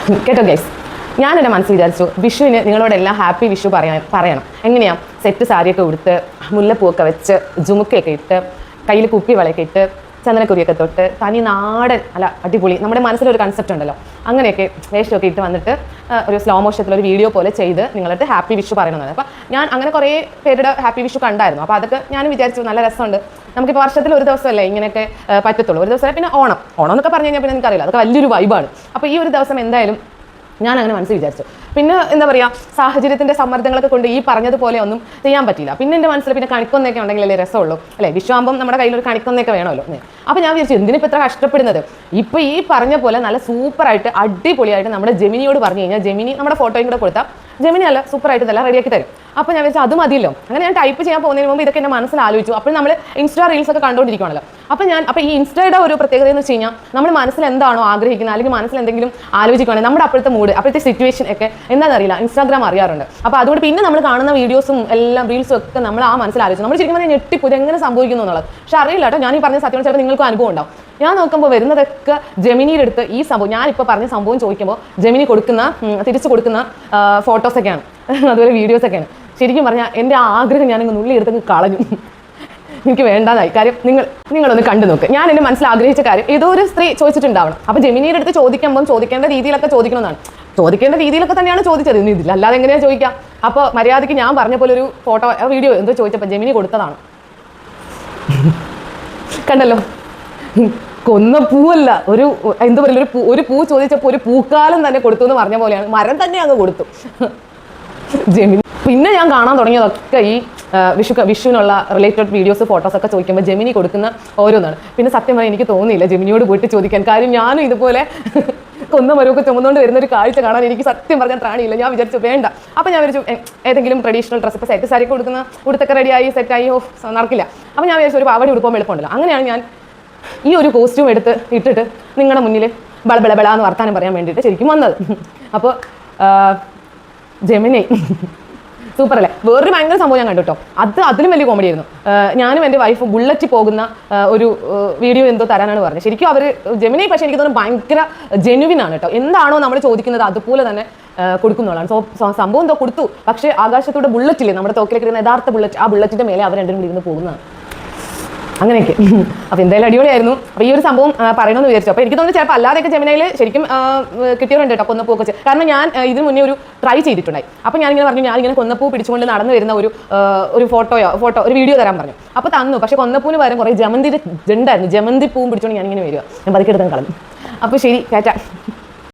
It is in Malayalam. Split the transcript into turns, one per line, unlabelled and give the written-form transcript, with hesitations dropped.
കേട്ടോ ഗൈസ്, ഞാൻ എൻ്റെ മനസ്സിൽ വിചാരിച്ചു വിഷുവിന് നിങ്ങളോടെല്ലാം ഹാപ്പി വിഷു പറയണം. എങ്ങനെയാണ് സെറ്റ് സാരിയൊക്കെ ഉടുത്ത് മുല്ലപ്പൂവൊക്കെ വെച്ച് ജുമുക്കയൊക്കെ ഇട്ട് കയ്യിൽ കുപ്പി വളയൊക്കെ ഇട്ട് ചന്ദനക്കുരിയൊക്കെ തൊട്ട് തനി നാടൻ അല്ല അടിപൊളി നമ്മുടെ മനസ്സിലൊരു കൺസെപ്റ്റ് ഉണ്ടല്ലോ, അങ്ങനെയൊക്കെ വേഷമൊക്കെ ഇട്ട് വന്നിട്ട് ഒരു സ്ലോ മോഷത്തിലൊരു വീഡിയോ പോലെ ചെയ്ത് നിങ്ങളുടെ ഹാപ്പി വിഷു പറയണമെന്നാണ്. അപ്പോൾ ഞാൻ അങ്ങനെ കുറേ പേരുടെ ഹാപ്പി വിഷു കണ്ടായിരുന്നു. അപ്പോൾ അതൊക്കെ ഞാൻ വിചാരിച്ചു നല്ല രസമുണ്ട്, നമുക്കിപ്പോൾ വർഷത്തിൽ ഒരു ദിവസമല്ലേ ഇങ്ങനെയൊക്കെ പറ്റത്തുള്ളൂ. ഒരു ദിവസം പിന്നെ ഓണം എന്നൊക്കെ പറഞ്ഞു കഴിഞ്ഞാൽ പിന്നെ എനിക്കറിയില്ല, അതൊക്കെ വലിയൊരു വൈബാണ്. അപ്പോൾ ഈ ഒരു ദിവസം എന്തായാലും ഞാൻ അങ്ങനെ മനസ്സിൽ വിചാരിച്ചു. പിന്നെ എന്താ പറയുക, സാഹചര്യത്തിൻ്റെ സമ്മർദ്ദങ്ങളൊക്കെ കൊണ്ട് ഈ പറഞ്ഞതുപോലെ ഒന്നും ചെയ്യാൻ പറ്റില്ല. പിന്നെ എൻ്റെ മനസ്സിൽ പിന്നെ കണിക്കൊന്നൊക്കെ ഉണ്ടെങ്കിലല്ലേ രസമുള്ളൂ അല്ലേ, വിഷുവാകുമ്പം നമ്മുടെ കയ്യിൽ ഒരു കണിക്കൊന്നൊക്കെ വേണമല്ലോ. അപ്പോൾ ഞാൻ വിചാരിച്ചു എന്തിനിപ്പോൾ ഇത്ര കഷ്ടപ്പെടുന്നത്, ഇപ്പോൾ ഈ പറഞ്ഞ പോലെ നല്ല സൂപ്പറായിട്ട് അടിപൊളിയായിട്ട് നമ്മുടെ ജെമിനിയോട് പറഞ്ഞു കഴിഞ്ഞാൽ ജെമിനി നമ്മുടെ ഫോട്ടോയും കൂടെ കൊടുത്താൽ ജെമിനി അല്ല സൂപ്പറായിട്ട് ഇതെല്ലാം റെഡിയാക്കി തരും. അപ്പോൾ ഞാൻ വിചാരിച്ചു അത് മതിയല്ലോ. അങ്ങനെ ഞാൻ ടൈപ്പ് ചെയ്യാൻ പോകുന്നതിന് മുമ്പ് ഇതൊക്കെ എൻ്റെ മനസ്സിൽ ആലോചിച്ചു. അപ്പോൾ നമ്മൾ ഇൻസ്റ്റാ റീൽസ് ഒക്കെ കണ്ടുകൊണ്ടിരിക്കുകയാണല്ലോ. അപ്പോൾ ഈ ഇൻസ്റ്റയുടെ ഒരു പ്രത്യേകത എന്ന് വെച്ച് കഴിഞ്ഞാൽ നമ്മൾ മനസ്സിൽ എന്താണോ ആഗ്രഹിക്കുന്നത് അല്ലെങ്കിൽ മനസ്സിൽ എന്തെങ്കിലും ആലോചിക്കുകയാണെങ്കിൽ നമ്മുടെ അപ്പോഴത്തെ മൂഡ് അപ്പോഴത്തെ സിറ്റുവേഷൻ ഒക്കെ എന്താണെന്നറിയില്ല ഇൻസ്റ്റാഗ്രാം അറിയാറുണ്ട്. അപ്പോൾ അതുകൊണ്ട് പിന്നെ നമ്മൾ കാണുന്ന വീഡിയോസും എല്ലാം റീൽസും ഒക്കെ നമ്മൾ ആ മനസ്സിൽ ആലോചിച്ചു. നമ്മൾ ശരിക്കും പറഞ്ഞാൽ ഞെട്ടിപ്പോ എങ്ങനെ സംഭവിക്കുന്നു എന്നുള്ളത്. പക്ഷേ അറിയില്ല കേട്ടോ, ഞാൻ ഈ പറഞ്ഞ സത്യം ചിലപ്പോൾ നിങ്ങൾക്കും അനുഭവം ഉണ്ടാവും. ഞാൻ നോക്കുമ്പോൾ വരുന്നതൊക്കെ ജെമിനിയുടെ അടുത്ത് ഈ സംഭവം ഞാനിപ്പോൾ പറഞ്ഞ സംഭവം ചോദിക്കുമ്പോൾ ജെമിനി തിരിച്ചു കൊടുക്കുന്ന ഫോട്ടോസൊക്കെയാണ്, അതുപോലെ വീഡിയോസൊക്കെയാണ്. ശരിക്കും പറഞ്ഞാൽ എൻ്റെ ആഗ്രഹം ഞാനിങ്ങ് നുള്ളിയെടുത്തങ്ങ് കളഞ്ഞു. എനിക്ക് വേണ്ടാതായി. കാര്യം നിങ്ങളൊന്ന് കണ്ടു നോക്ക്. ഞാൻ എൻ്റെ മനസ്സിൽ ആഗ്രഹിച്ച കാര്യം ഏതോ ഒരു സ്ത്രീ ചോദിച്ചിട്ടുണ്ടാവണം. അപ്പോൾ ജെമിനിയുടെ അടുത്ത് ചോദിക്കുമ്പം ചോദിക്കേണ്ട രീതിയിലൊക്കെ ചോദിക്കണമെന്നാണ്. ചോദിക്കേണ്ട രീതിയിലൊക്കെ തന്നെയാണ് ചോദിച്ചത്, ഇനി ഇതില്ല അല്ലാതെ എങ്ങനെയാണ് ചോദിക്കാം. അപ്പോൾ മര്യാദയ്ക്ക് ഞാൻ പറഞ്ഞ പോലെ ഒരു ഫോട്ടോ വീഡിയോ എന്തോ ചോദിച്ചപ്പോൾ ജെമിനി കൊടുത്തതാണ്. കണ്ടല്ലോ, കൊന്ന പൂവല്ല, എന്താ പറയുക, ഒരു പൂ ചോദിച്ചപ്പോൾ ഒരു പൂക്കാലം തന്നെ കൊടുത്തു എന്ന് പറഞ്ഞ പോലെയാണ്, മരം തന്നെ അങ്ങ് കൊടുത്തു ജെമിനി. പിന്നെ ഞാൻ കാണാൻ തുടങ്ങിയതൊക്കെ ഈ വിഷുവിനുള്ള റിലേറ്റഡ് വീഡിയോസ് ഫോട്ടോസൊക്കെ ചോദിക്കുമ്പോൾ ജെമിനി കൊടുക്കുന്ന ഓരോന്നാണ്. പിന്നെ സത്യം പറഞ്ഞാൽ എനിക്ക് തോന്നിയില്ല ജെമിനിയോട് പോയിട്ട് ചോദിക്കാൻ. കാര്യം ഞാനും ഇതുപോലെ കൊന്ന മരമൊക്കെ ചുമന്നുകൊണ്ട് വരുന്ന ഒരു കാഴ്ച കാണാൻ എനിക്ക് സത്യം പറഞ്ഞാൽ ത്രാണിയില്ല. ഞാൻ വിചാരിച്ചു വേണ്ട. അപ്പോൾ ഞാൻ വിചാരിച്ചു ഏതെങ്കിലും ട്രഡീഷണൽ ഡ്രസ്സ്, ഇപ്പോൾ സെറ്റ് സാരി ഉടുത്തൊക്കെ റെഡിയായി സെറ്റായി നടക്കില്ല. അപ്പോൾ ഞാൻ വിചാരിച്ചു ഒരു പാവടി ഉടുപ്പം എളുപ്പമുണ്ടല്ലോ. അങ്ങനെയാണ് ഞാൻ ഈ ഒരു കോസ്റ്റ്യൂം ഇട്ടിട്ട് നിങ്ങളുടെ മുന്നിൽ ബളബളബളാന്ന് വർത്താനം പറയാൻ വേണ്ടിയിട്ട് ശരിക്കും വന്നത്. അപ്പോൾ ജെമിനി സൂപ്പർ അല്ലേ. വേറൊരു ഭയങ്കര സംഭവം ഞാൻ കണ്ടു കേട്ടോ, അതിലും വലിയ കോമഡി ആയിരുന്നു. ഞാനും എൻ്റെ വൈഫ് ബുള്ളറ്റ് പോകുന്ന ഒരു വീഡിയോ എന്തോ തരാനാണ് പറഞ്ഞത്. ശരിക്കും അവർ ജെമിനി പക്ഷേ എനിക്ക് തോന്നുന്നു ഭയങ്കര ജെനുവിൻ ആണ് കേട്ടോ. എന്താണോ നമ്മൾ ചോദിക്കുന്നത് അതുപോലെ തന്നെ കൊടുക്കുന്നുള്ളതാണ്. സംഭവം എന്തോ കൊടുത്തു, പക്ഷേ ആകാശത്തൂടെ ബുള്ളറ്റില്ലേ നമ്മുടെ തോക്കിലേക്ക് ഇരുന്ന യഥാർത്ഥ ബുള്ളറ്റ്, ആ ബുള്ളറ്റിൻ്റെ മേലെ അവർ രണ്ടും കൂടി ഇരുന്ന് പോകുന്നതാണ്. അങ്ങനെയൊക്കെ. അപ്പോൾ എന്തായാലും അടിപൊളിയായിരുന്നു. അപ്പോൾ ഈ ഒരു സംഭവം പറയണമെന്ന് വിചാരിച്ചു. അപ്പോൾ എനിക്ക് തോന്നുന്നു ചിലപ്പോൾ അല്ലാതെയൊക്കെ ജെമിനിയിൽ ശരിക്കും കിട്ടിയവരുണ്ട് കേട്ടോ കൊന്നപ്പൂവൊക്കെ വെച്ച്. കാരണം ഞാൻ ഇതിന് മുന്നേ ഒരു ട്രൈ ചെയ്തിട്ടുണ്ടായി. അപ്പോൾ ഞാനിങ്ങനെ പറഞ്ഞു ഞാനിങ്ങനെ കൊന്നപ്പൂ പിടിച്ചുകൊണ്ട് നടന്നു വരുന്ന ഒരു ഫോട്ടോ ഒരു വീഡിയോ തരാൻ പറഞ്ഞു. അപ്പോൾ തന്നു. പക്ഷേ കൊന്നപ്പൂവിന് പകരം കുറേ ജമന്തിയുടെ ജണ്ടായിരുന്നു, ജമന്തി പൂവും പിടിച്ചുകൊണ്ട് ഞാനിങ്ങനെ വരിക. ഞാൻ പതുക്കെ എടുത്ത് കളഞ്ഞു. അപ്പോൾ ശരി, ടാറ്റ.